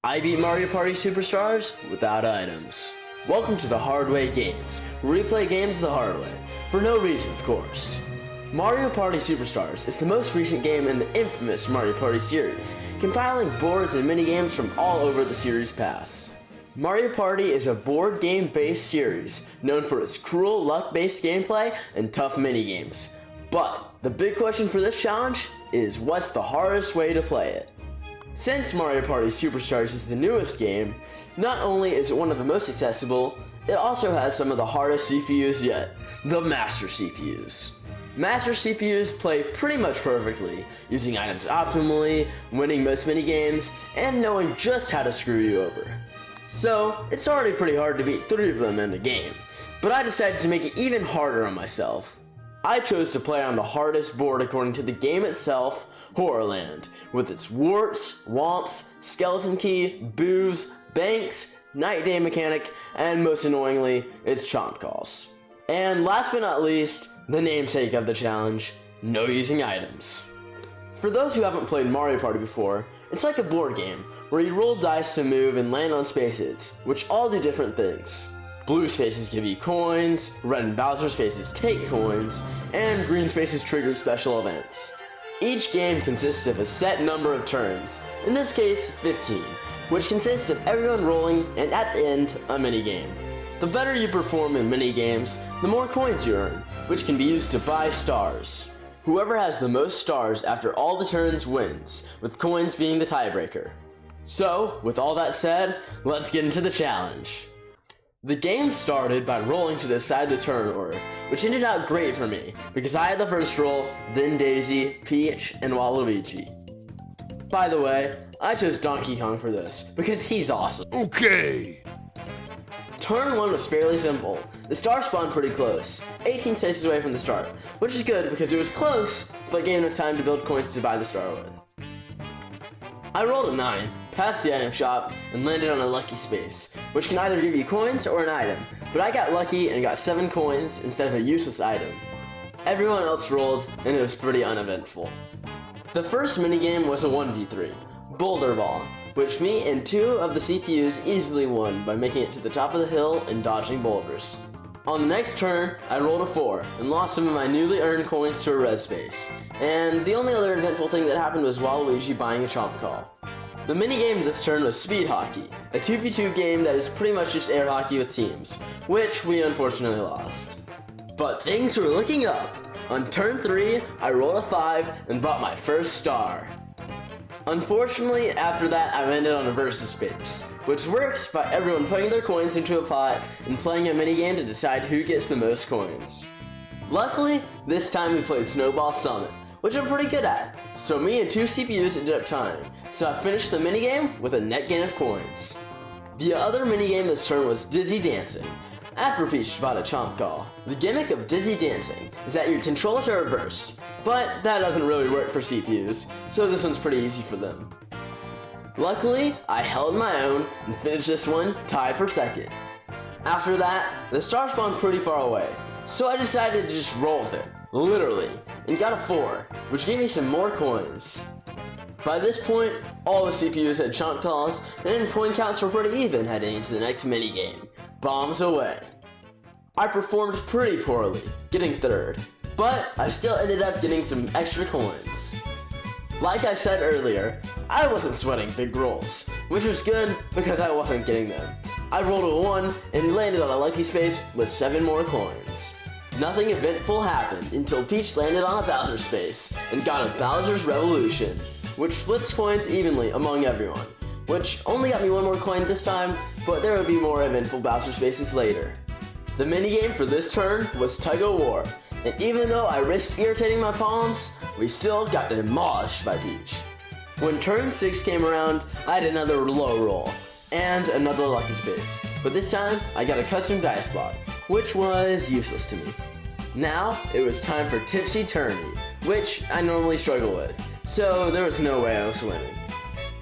I beat Mario Party Superstars without items. Welcome to the Hard Way Games, where we play games the hard way. For no reason, of course. Mario Party Superstars is the most recent game in the infamous Mario Party series, compiling boards and minigames from all over the series' past. Mario Party is a board game-based series, known for its cruel luck-based gameplay and tough minigames. But the big question for this challenge is, what's the hardest way to play it? Since Mario Party Superstars is the newest game, not only is it one of the most accessible, it also has some of the hardest CPUs yet, the Master CPUs. Master CPUs play pretty much perfectly, using items optimally, winning most minigames, and knowing just how to screw you over. So, it's already pretty hard to beat 3 of them in a game, but I decided to make it even harder on myself. I chose to play on the hardest board according to the game itself, Horrorland, with its warps, womps, skeleton key, boos, banks, night day mechanic, and most annoyingly, its chomp calls. And last but not least, the namesake of the challenge, no using items. For those who haven't played Mario Party before, it's like a board game, where you roll dice to move and land on spaces, which all do different things. Blue spaces give you coins, red and Bowser spaces take coins, and green spaces trigger special events. Each game consists of a set number of turns, in this case 15, which consists of everyone rolling and at the end a minigame. The better you perform in minigames, the more coins you earn, which can be used to buy stars. Whoever has the most stars after all the turns wins, with coins being the tiebreaker. So, with all that said, let's get into the challenge. The game started by rolling to decide the turn order, which ended out great for me, because I had the first roll, then Daisy, Peach, and Waluigi. By the way, I chose Donkey Kong for this, because he's awesome. Okay. Turn 1 was fairly simple. The star spawned pretty close, 18 spaces away from the start, which is good because it was close, but gave enough time to build coins to buy the star with. I rolled a 9, passed the item shop, and landed on a lucky space, which can either give you coins or an item, but I got lucky and got 7 coins instead of a useless item. Everyone else rolled, and it was pretty uneventful. The first minigame was a 1v3, Boulder Ball, which me and 2 of the CPUs easily won by making it to the top of the hill and dodging boulders. On the next turn, I rolled a 4 and lost some of my newly earned coins to a red space, and the only other eventful thing that happened was Waluigi buying a chomp call. The minigame this turn was Speed Hockey, a 2v2 game that is pretty much just air hockey with teams, which we unfortunately lost. But things were looking up. On turn 3, I rolled a 5 and bought my first star. Unfortunately, after that, I landed on a versus space, which works by everyone putting their coins into a pot and playing a minigame to decide who gets the most coins. Luckily, this time we played Snowball Summit, which I'm pretty good at, so me and 2 CPUs ended up tying, so I finished the minigame with a net gain of coins. The other minigame this turn was Dizzy Dancing. After Peach bought a chomp call. The gimmick of Dizzy Dancing is that your controls are reversed, but that doesn't really work for CPUs, so this one's pretty easy for them. Luckily, I held my own and finished this one tied for second. After that, the star spawned pretty far away, so I decided to just roll with it, literally, and got a 4, which gave me some more coins. By this point, all the CPUs had chomp calls, and coin counts were pretty even heading into the next minigame, Bombs Away. I performed pretty poorly, getting 3rd, but I still ended up getting some extra coins. Like I said earlier, I wasn't sweating big rolls, which was good because I wasn't getting them. I rolled a 1 and landed on a lucky space with 7 more coins. Nothing eventful happened until Peach landed on a Bowser space and got a Bowser's Revolution, which splits coins evenly among everyone, which only got me 1 more coin this time, but there would be more eventful Bowser spaces later. The minigame for this turn was Tug of War, and even though I risked irritating my palms, we still got demolished by Peach. When turn 6 came around, I had another low roll, and another lucky space, but this time I got a custom dice block, which was useless to me. Now, it was time for Tipsy Turny, which I normally struggle with, so there was no way I was winning.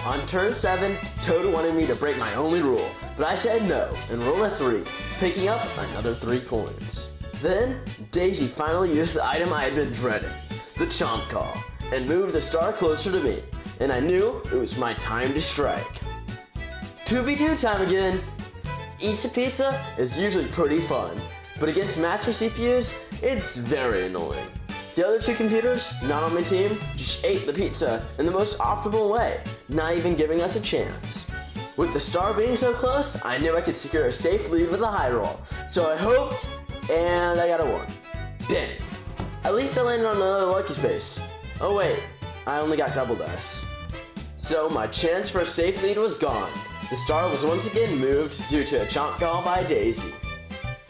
On turn 7, Toad wanted me to break my only rule, but I said no and rolled a 3, picking up another 3 coins. Then, Daisy finally used the item I had been dreading, the chomp call, and moved the star closer to me, and I knew it was my time to strike. 2v2 time again! Eats a Pizza is usually pretty fun, but against master CPUs, it's very annoying. The other two computers, not on my team, just ate the pizza in the most optimal way, not even giving us a chance. With the star being so close, I knew I could secure a safe lead with a high roll, so I hoped, and I got a 1. Dang. At least I landed on another lucky space. Oh wait, I only got double dice. So my chance for a safe lead was gone. The star was once again moved due to a chomp call by Daisy.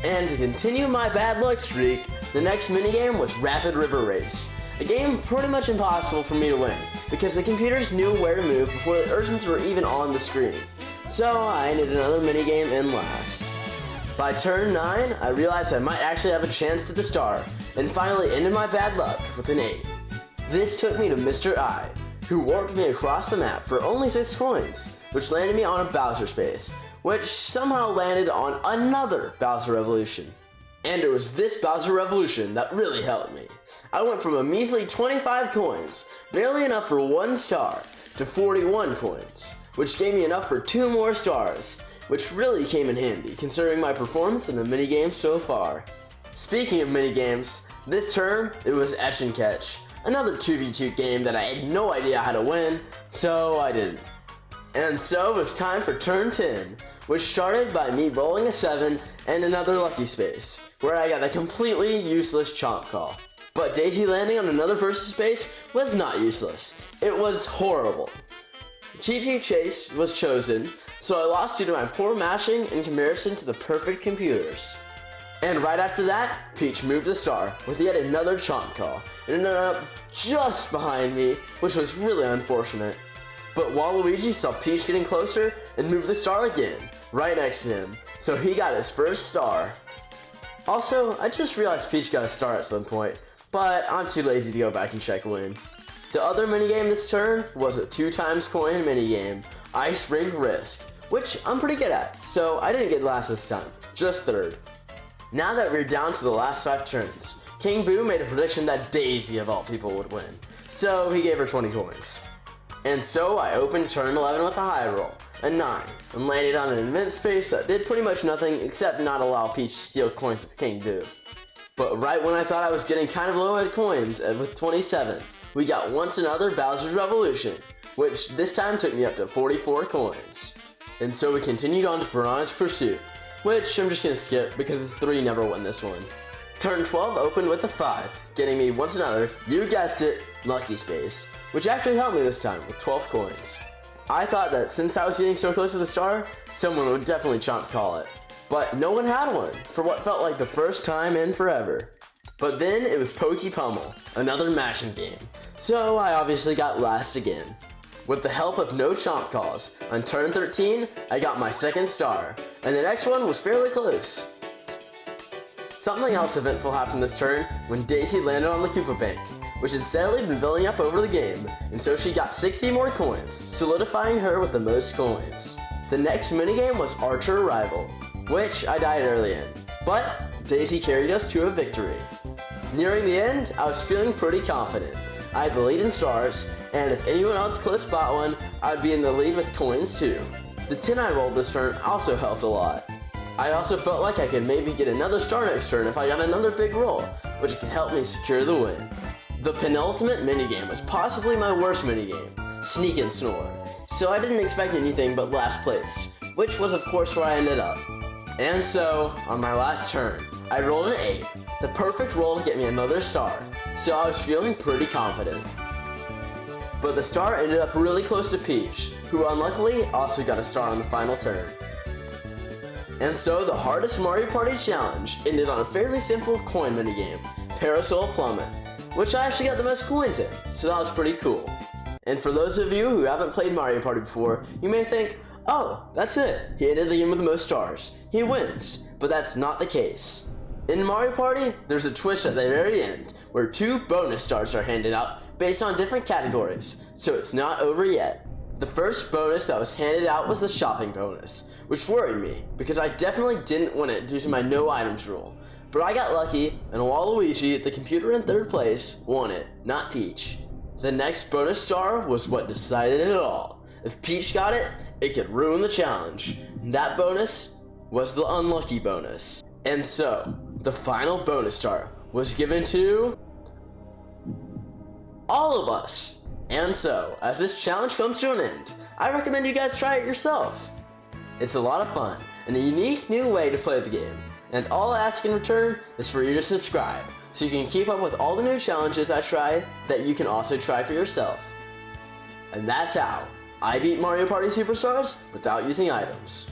And to continue my bad luck streak, the next minigame was Rapid River Race. A game pretty much impossible for me to win, because the computers knew where to move before the urchins were even on the screen. So I ended another minigame in last. By turn 9, I realized I might actually have a chance to the star, and finally ended my bad luck with an 8. This took me to Mr. I, who warped me across the map for only 6 coins, which landed me on a Bowser space, which somehow landed on another Bowser Revolution. And it was this Bowser Revolution that really helped me. I went from a measly 25 coins, barely enough for 1 star, to 41 coins, which gave me enough for 2 more stars, which really came in handy considering my performance in the minigame so far. Speaking of minigames, this term it was Etch and Catch, another 2v2 game that I had no idea how to win, so I didn't. And so it was time for turn 10, which started by me rolling a 7 and another lucky space, where I got a completely useless chomp call. But Daisy landing on another versus space was not useless, it was horrible. Cheap Cheap Chase was chosen, so I lost due to my poor mashing in comparison to the perfect computers. And right after that, Peach moved the star with yet another chomp call, and ended up just behind me, which was really unfortunate. But Waluigi saw Peach getting closer and moved the star again, right next to him, so he got his first star. Also, I just realized Peach got a star at some point, but I'm too lazy to go back and check when. The other minigame this turn was a 2 times coin minigame, Ice Ring Risk, which I'm pretty good at, so I didn't get last this time, just 3rd. Now that we're down to the last 5 turns, King Boo made a prediction that Daisy of all people would win, so he gave her 20 coins. And so I opened turn 11 with a high roll, a 9, and landed on an immense space that did pretty much nothing except not allow Peach to steal coins with King Boo. But right when I thought I was getting kind of low at coins, with 27, we got once another Bowser's Revolution, which this time took me up to 44 coins. And so we continued on to Piranha's Pursuit, which I'm just gonna skip because the 3 never won this one. Turn 12 opened with a 5, getting me once another, you guessed it, lucky space, which actually helped me this time with 12 coins. I thought that since I was getting so close to the star, someone would definitely chomp call it. But no one had one, for what felt like the first time in forever. But then it was Pokey Pummel, another mashing game, so I obviously got last again. With the help of no chomp calls, on turn 13, I got my 2nd star, and the next one was fairly close. Something else eventful happened this turn when Daisy landed on the Koopa Bank, which had steadily been building up over the game, and so she got 60 more coins, solidifying her with the most coins. The next minigame was Archer Rival, which I died early in, but Daisy carried us to a victory. Nearing the end, I was feeling pretty confident. I had the lead in stars, and if anyone else close spot one, I'd be in the lead with coins too. The 10 I rolled this turn also helped a lot. I also felt like I could maybe get another star next turn if I got another big roll, which could help me secure the win. The penultimate minigame was possibly my worst minigame, Sneak and Snore, so I didn't expect anything but last place, which was of course where I ended up. And so, on my last turn, I rolled an 8, the perfect roll to get me another star, so I was feeling pretty confident. But the star ended up really close to Peach, who unluckily also got a star on the final turn. And so the hardest Mario Party challenge ended on a fairly simple coin minigame, Parasol Plummet, which I actually got the most coins in, so that was pretty cool. And for those of you who haven't played Mario Party before, you may think, oh, that's it, he ended the game with the most stars, he wins, but that's not the case. In Mario Party, there's a twist at the very end, where 2 bonus stars are handed out based on different categories, so it's not over yet. The first bonus that was handed out was the shopping bonus, which worried me, because I definitely didn't win it due to my no items rule. But I got lucky, and Waluigi, the computer in 3rd place, won it, not Peach. The next bonus star was what decided it all. If Peach got it, it could ruin the challenge. And that bonus was the unlucky bonus. And so, the final bonus star was given to all of us. And so, as this challenge comes to an end, I recommend you guys try it yourself. It's a lot of fun and a unique new way to play the game. And all I ask in return is for you to subscribe, so you can keep up with all the new challenges I try that you can also try for yourself. And that's how I beat Mario Party Superstars without using items.